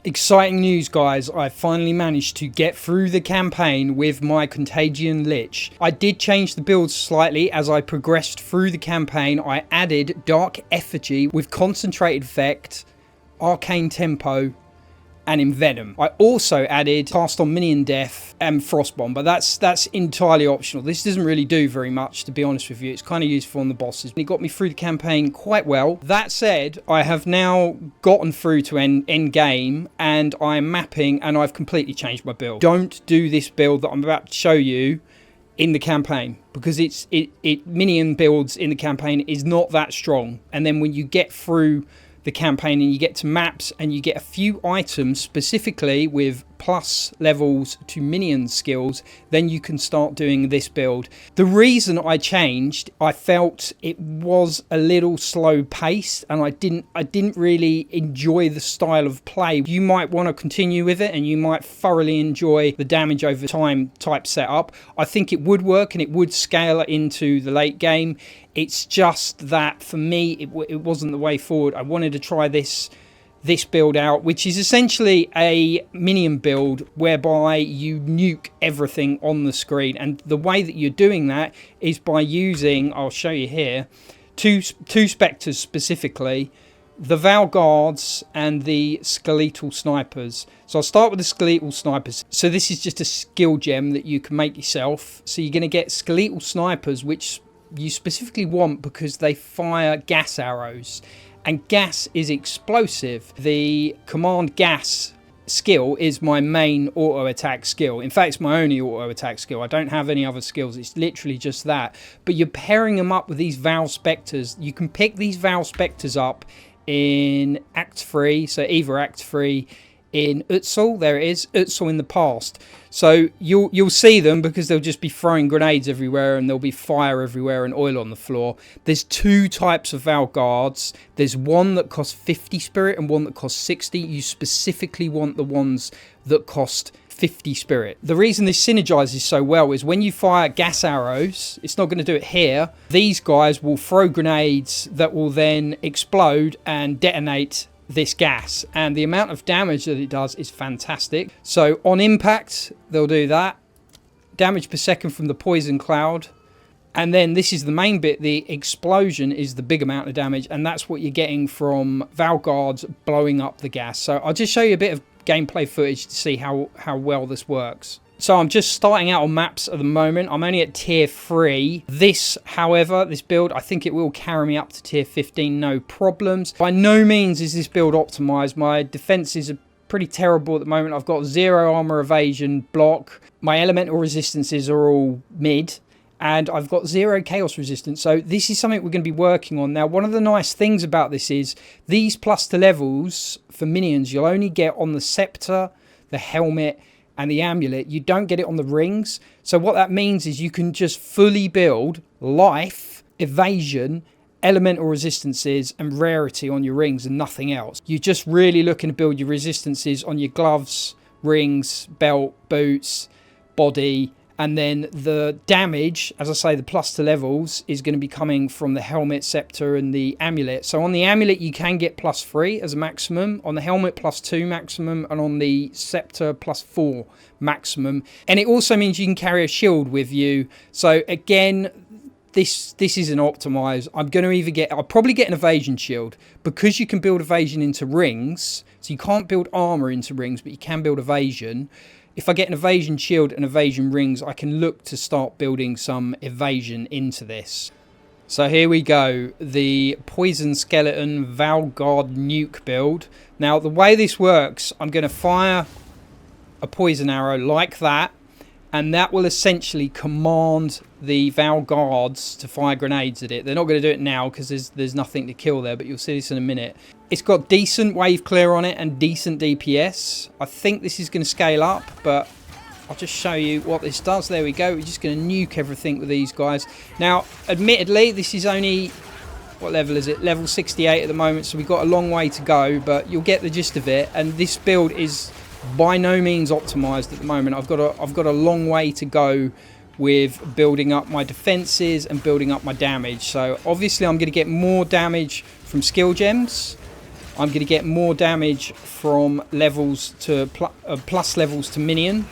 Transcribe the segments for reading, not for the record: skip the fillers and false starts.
Exciting news, guys. I finally managed to get through the campaign with my Contagion Lich. I did change the build slightly as I progressed through the campaign. I added Dark Effigy with Concentrated Effect, Arcane Tempo, and Envenom. I also added Cast on Minion Death and Frostbomb, but that's entirely optional. This doesn't really do very much, to be honest with you. It's kind of useful on the bosses. It got me through the campaign quite well. That said, I have now gotten through to end game, and I'm mapping, and I've completely changed my build. Don't do this build that I'm about to show you in the campaign, because minion builds in the campaign is not that strong. And then when you get through the campaign and you get to maps and you get a few items specifically with plus levels to minion skills, then you can start doing this build. The reason I changed, I felt it was a little slow paced and I didn't really enjoy the style of play. You might want to continue with it and you might thoroughly enjoy the damage over time type setup. I think it would work and it would scale into the late game. It's just that for me it wasn't the way forward. I wanted to try this build out, which is essentially a minion build whereby you nuke everything on the screen, and the way that you're doing that is by using, I'll show you here, two spectres specifically, the Val Guards and the Skeletal Snipers. So I'll start with the Skeletal Snipers. So this is just a skill gem that you can make yourself. So you're going to get Skeletal Snipers, which you specifically want because they fire gas arrows, and gas is explosive. The command gas skill is my main auto attack skill. In fact, it's my only auto attack skill. I don't have any other skills. It's literally just that. But you're pairing them up with these Val Spectres. You can pick these Val Spectres up in Act 3, so either Act 3 in Exile, there it is, Exile in the past. So you'll see them because they'll just be throwing grenades everywhere and there'll be fire everywhere and oil on the floor. There's two types of Val Guards. There's one that costs 50 spirit and one that costs 60. You specifically want the ones that cost 50 spirit. The reason this synergizes so well is when you fire gas arrows, it's not going to do it here. These guys will throw grenades that will then explode and detonate this gas, and the amount of damage that it does is fantastic. So on impact they'll do that, damage per second from the poison cloud, and then this is the main bit, the explosion is the big amount of damage, and that's what you're getting from Val Guards blowing up the gas. So I'll just show you a bit of gameplay footage to see how well this works. So I'm just starting out on maps at the moment. I'm only at tier 3. This, however, this build, I think it will carry me up to tier 15, no problems. By no means is this build optimized. My defenses are pretty terrible at the moment. I've got 0 armor evasion block. My elemental resistances are all mid. And I've got 0 chaos resistance. So this is something we're going to be working on. Now, one of the nice things about this is these plus to levels for minions, you'll only get on the scepter, the helmet, and the amulet. You don't get it on the rings. So what that means is you can just fully build life, evasion, elemental resistances and rarity on your rings and nothing else. You're just really looking to build your resistances on your gloves, rings, belt, boots, body, and then the damage, as I say, the plus to levels is going to be coming from the helmet, scepter and the amulet. So on the amulet you can get +3 as a maximum, on the helmet +2 maximum, and on the scepter +4 maximum. And it also means you can carry a shield with you. So again, this isn't optimized. I'll probably get an evasion shield because you can build evasion into rings. So you can't build armor into rings, but you can build evasion. If I get an evasion shield and evasion rings, I can look to start building some evasion into this. So here we go, the Poison Skeleton Val Guard nuke build. Now the way this works, I'm going to fire a poison arrow like that, and that will essentially command the Val Guards to fire grenades at it. They're not going to do it now because there's nothing to kill there, but you'll see this in a minute. It's got decent wave clear on it and decent DPS. I think this is going to scale up, but I'll just show you what this does. There we go. We're just going to nuke everything with these guys. Now, admittedly, this is only, what level is it? Level 68 at the moment, so we've got a long way to go, but you'll get the gist of it. And this build is by no means optimized at the moment. I've got a long way to go with building up my defenses and building up my damage. So obviously I'm going to get more damage from skill gems, I'm going to get more damage from levels to plus levels to Minion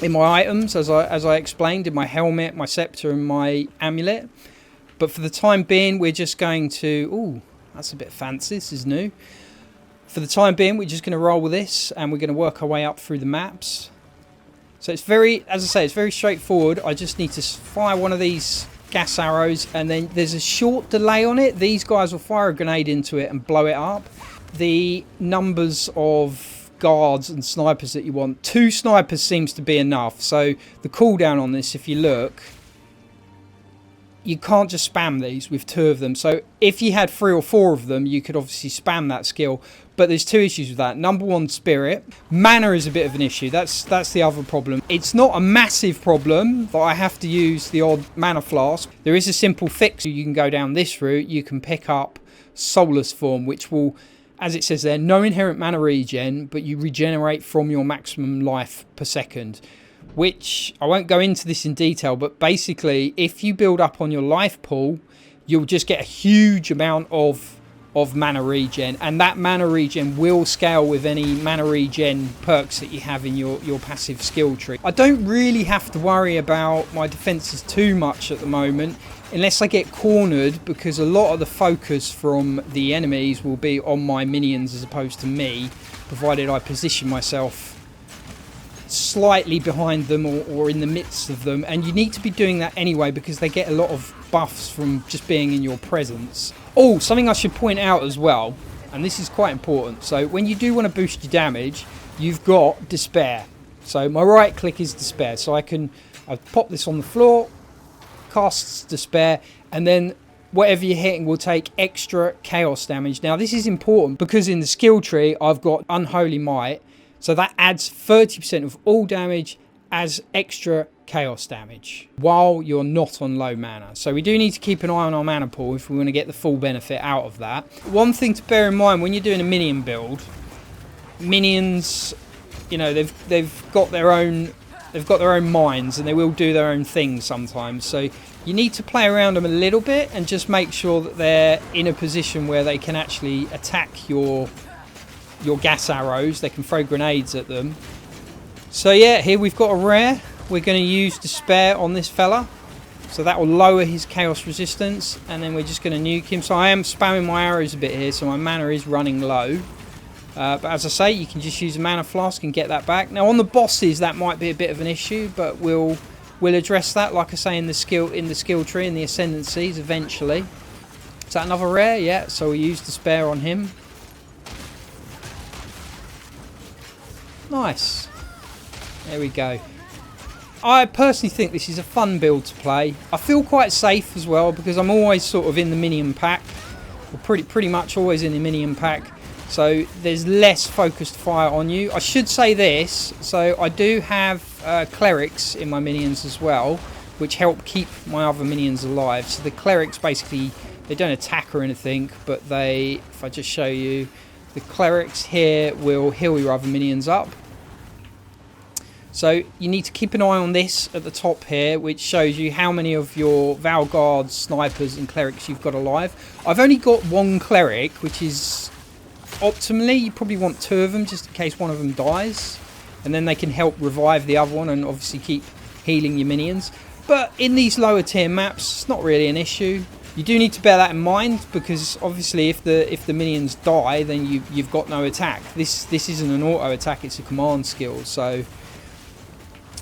in my items, as I explained, in my helmet, my scepter and my amulet. But for the time being, we're just going to... Ooh, that's a bit fancy. This is new. For the time being, we're just going to roll with this, and we're going to work our way up through the maps. So it's very, as I say, it's very straightforward. I just need to fire one of these gas arrows, and then there's a short delay on it. These guys will fire a grenade into it and blow it up. The numbers of guards and snipers that you want, 2 snipers seems to be enough. So the cooldown on this, if you look, you can't just spam these with 2 of them. So if you had 3 or 4 of them, you could obviously spam that skill. But there's 2 issues with that. Number 1, spirit. Mana is a bit of an issue. That's the other problem. It's not a massive problem that I have to use the odd mana flask. There is a simple fix. You can go down this route. You can pick up Soulless Form, which will, as it says there, no inherent mana regen, but you regenerate from your maximum life per second. Which, I won't go into this in detail, but basically, if you build up on your life pool, you'll just get a huge amount of mana regen, and that mana regen will scale with any mana regen perks that you have in your passive skill tree. I don't really have to worry about my defenses too much at the moment, unless I get cornered, because a lot of the focus from the enemies will be on my minions as opposed to me, provided I position myself slightly behind them or in the midst of them. And you need to be doing that anyway, because they get a lot of buffs from just being in your presence. Oh, something I should point out as well, and this is quite important. So when you do want to boost your damage, you've got despair. So my right click is despair, so I pop this on the floor, casts despair, and then whatever you're hitting will take extra chaos damage. Now this is important because in the skill tree I've got Unholy Might, so that adds 30% of all damage as extra chaos damage while you're not on low mana. So we do need to keep an eye on our mana pool if we want to get the full benefit out of that. One thing to bear in mind when you're doing a minion build, minions, you know, they've got their own minds, and they will do their own things sometimes. So you need to play around them a little bit and just make sure that they're in a position where they can actually attack your gas arrows. They can throw grenades at them. So yeah, here we've got a rare. We're going to use despair on this fella, so that will lower his chaos resistance, and then we're just going to nuke him. So I am spamming my arrows a bit here, so my mana is running low. But as I say, you can just use a mana flask and get that back. Now on the bosses, that might be a bit of an issue, but we'll address that, like I say, in the skill tree, in the ascendancies eventually. Is that another rare? Yeah. So we use despair on him. Nice. There we go. I personally think this is a fun build to play. I feel quite safe as well, because I'm always sort of in the minion pack. Or pretty much always in the minion pack. So there's less focused fire on you. I should say this. So I do have clerics in my minions as well, which help keep my other minions alive. So the clerics basically, they don't attack or anything, but they, if I just show you, the clerics here will heal your other minions up. So you need to keep an eye on this at the top here, which shows you how many of your Val Guards, snipers and clerics you've got alive. I've only got 1 cleric, which is optimally, you probably want 2 of them just in case one of them dies. And then they can help revive the other one and obviously keep healing your minions. But in these lower tier maps, it's not really an issue. You do need to bear that in mind, because obviously if the minions die, then you've got no attack. This isn't an auto attack, it's a command skill. So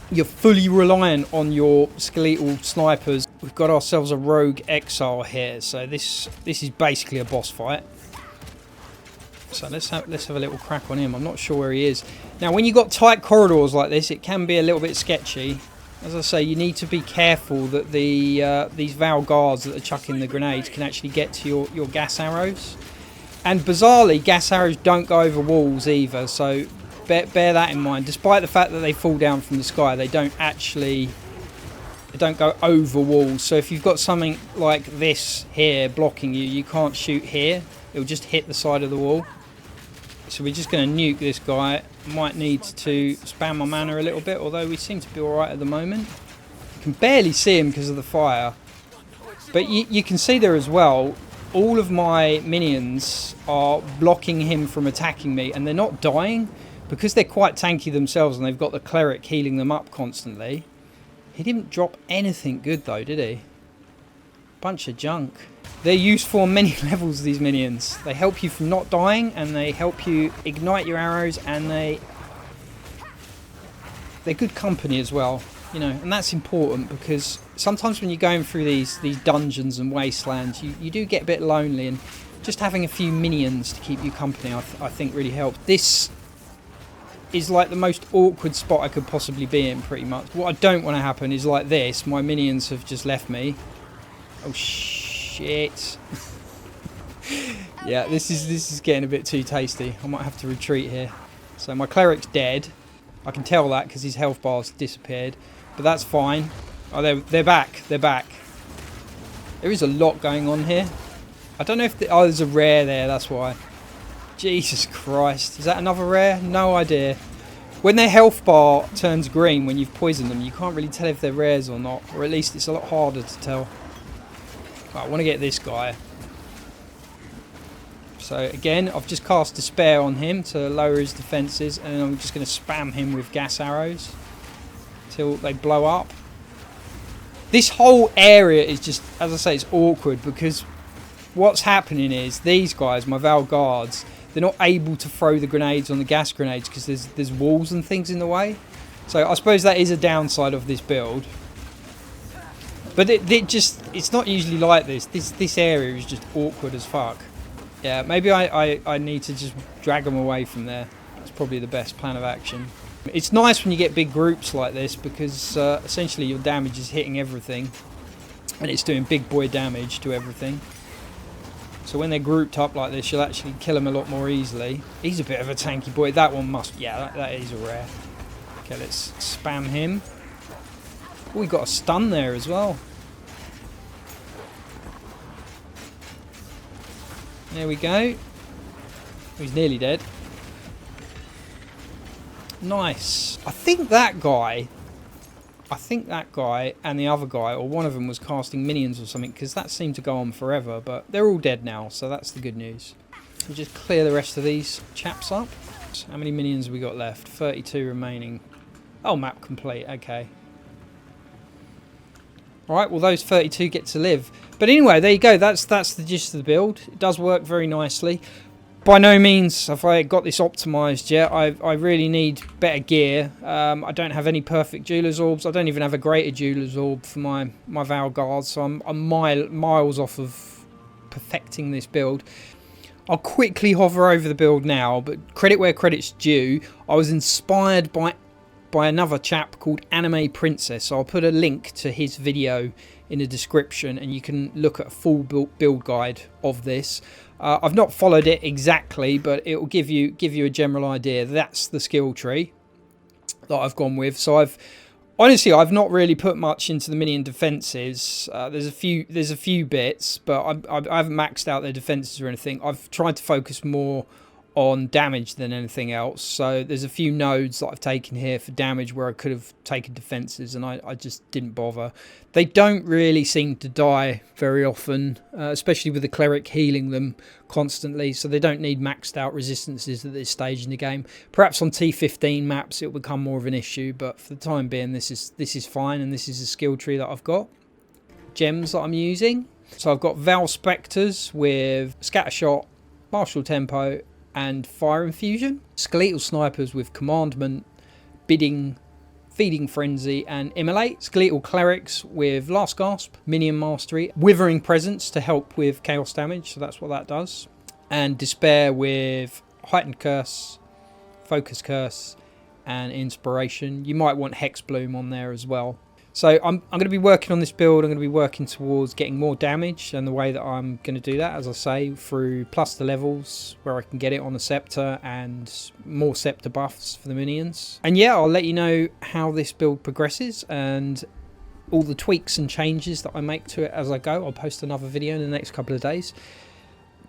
you're fully reliant on your skeletal snipers. We've got ourselves a rogue Exile here, so this is basically a boss fight. So let's have a little crack on him. I'm not sure where he is. Now when you've got tight corridors like this, it can be a little bit sketchy. As I say, you need to be careful that these Val Guards that are chucking the grenades can actually get to your gas arrows. And bizarrely, gas arrows don't go over walls either, so bear that in mind. Despite the fact that they fall down from the sky, they don't go over walls. So if you've got something like this here blocking you, you can't shoot here. It'll just hit the side of the wall. So we're just going to nuke this guy. Might need to spam my mana a little bit, although we seem to be alright at the moment. You can barely see him because of the fire. But you can see there as well, all of my minions are blocking him from attacking me, and they're not dying because they're quite tanky themselves and they've got the cleric healing them up constantly. He didn't drop anything good though, did he? Bunch of junk. They're useful on many levels, these minions. They help you from not dying, and they help you ignite your arrows, and they're good company as well, you know, and that's important because sometimes when you're going through these dungeons and wastelands, you do get a bit lonely, and just having a few minions to keep you company I think really helps. This is like the most awkward spot I could possibly be in, pretty much. What I don't want to happen is like this. My minions have just left me. Oh shit. Yeah, this is getting a bit too tasty. I might have to retreat here. So my cleric's dead. I can tell that because his health bar's disappeared, but that's fine. Oh, they're back. They're back. There is a lot going on here. I don't know if oh, there's a rare there. That's why. Jesus Christ, is that another rare? No idea. When their health bar turns green when you've poisoned them, you can't really tell if they're rares or not, or at least it's a lot harder to tell. Right, I want to get this guy. So again, I've just cast Despair on him to lower his defences, and then I'm just going to spam him with gas arrows till they blow up. This whole area is just, as I say, it's awkward because what's happening is these guys, my Val Guards, they're not able to throw the grenades on the gas grenades because there's walls and things in the way. So I suppose that is a downside of this build. But it's not usually like this. This area is just awkward as fuck. Yeah, maybe I need to just drag them away from there. That's probably the best plan of action. It's nice when you get big groups like this because essentially your damage is hitting everything. And it's doing big boy damage to everything. So when they're grouped up like this, you'll actually kill them a lot more easily. He's a bit of a tanky boy. That one must... Yeah, that is a rare. Okay, let's spam him. Oh, we got a stun there as well. There we go. He's nearly dead. Nice. I think that guy and the other guy, or one of them, was casting minions or something, because that seemed to go on forever, but they're all dead now, so that's the good news. We'll just clear the rest of these chaps up. So how many minions have we got left? 32 remaining. Oh, map complete. Okay. Alright, well those 32 get to live. But anyway, there you go. That's the gist of the build. It does work very nicely. By no means have I got this optimised yet. I really need better gear. I don't have any perfect Jeweler's Orbs. I don't even have a greater Jeweler's Orb for my Val Guards. So I'm miles off of perfecting this build. I'll quickly hover over the build now, but credit where credit's due. I was inspired by another chap called Anime Princess. So I'll put a link to his video in the description and you can look at a full build guide of this. I've not followed it exactly, but it will give you a general idea. That's the skill tree that I've gone with. So I've not really put much into the minion defenses. There's a few bits, but I haven't maxed out their defenses or anything. I've tried to focus more on damage than anything else. So there's a few nodes that I've taken here for damage where I could have taken defenses, and I just didn't bother. They don't really seem to die very often, especially with the cleric healing them constantly, so they don't need maxed out resistances at this stage in the game. Perhaps on T15 maps it'll become more of an issue, but for the time being this is fine, and this is a skill tree that I've got. Gems that I'm using. So I've got Val Spectres with Scattershot, Martial Tempo, and Fire Infusion. Skeletal Snipers with Commandment, Bidding, Feeding Frenzy, and Immolate. Skeletal Clerics with Last Gasp, Minion Mastery, Withering Presence to help with chaos damage, so that's what that does. And Despair with Heightened Curse, Focus Curse, and Inspiration. You might want Hex Bloom on there as well. So I'm going to be working on this build. I'm going to be working towards getting more damage, and the way that I'm going to do that, as I say, through plus the levels where I can get it on the Scepter and more Scepter buffs for the minions. And yeah, I'll let you know how this build progresses and all the tweaks and changes that I make to it as I go. I'll post another video in the next couple of days.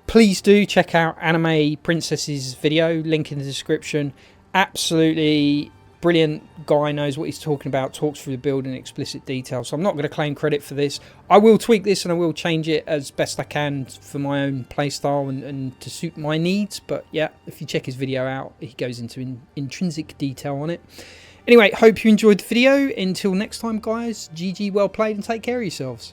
Please do check out Anime Princess's video, link in the description. Absolutely brilliant guy, knows what he's talking about, talks through the build in explicit detail. So I'm not going to claim credit for this. I will tweak this and I will change it as best I can for my own playstyle and to suit my needs. But yeah, if you check his video out, he goes into intrinsic detail on it. Anyway, hope you enjoyed the video. Until next time, guys, GG, well played, and take care of yourselves.